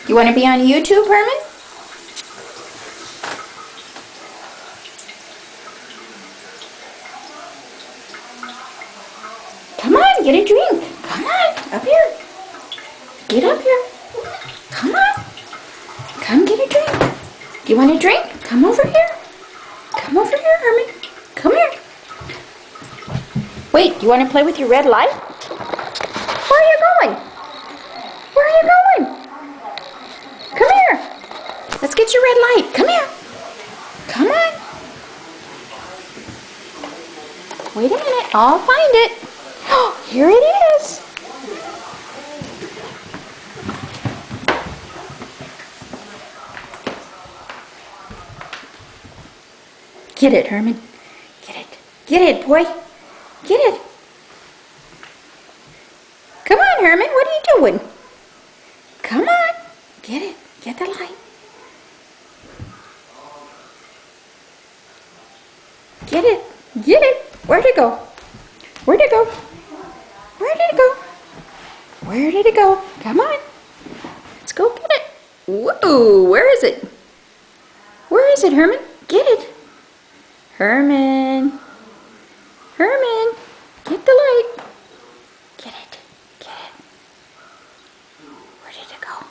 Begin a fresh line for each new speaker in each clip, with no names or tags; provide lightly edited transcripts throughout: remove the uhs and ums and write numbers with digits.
You want to be on YouTube, Herman? Come on, get a drink. Come on, up here. Get up here. Come on. Come get a drink. Do you want a drink? Come over here. Come over here, Herman. Come here. Wait, do you want to play with your red light? Where are you going? Where are you going? Come here. Let's get your red light. Come here. Come on. Wait a minute. I'll find it. Oh, here it is. Get it, Herman. Get it. Get it, boy. Get it. Come on, Herman. What are you doing? Come on. Get it. Get the light. Get it. Get it. Where'd it go? Where'd it go? Where did it go? Where did it go? Come on. Let's go get it. Whoa. Where is it? Where is it, Herman? Get it. Herman. Herman. Get the light. Get it. Get it. Where did it go?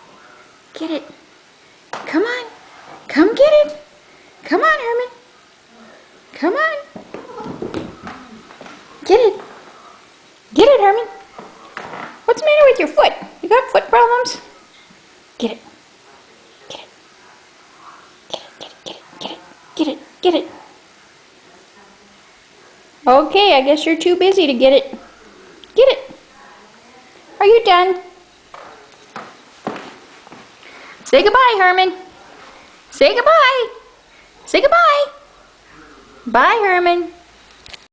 Get it. Come on. Come get it. Come on, Herman. Come on. Get it. Get it, Herman. What's the matter with your foot? You got foot problems? Get it. Get it. Get it. Get it. Get it. Get it. Get it. Okay, I guess you're too busy to get it. Get it. Are you done? Say goodbye, Herman. Say goodbye. Say goodbye. Bye, Herman.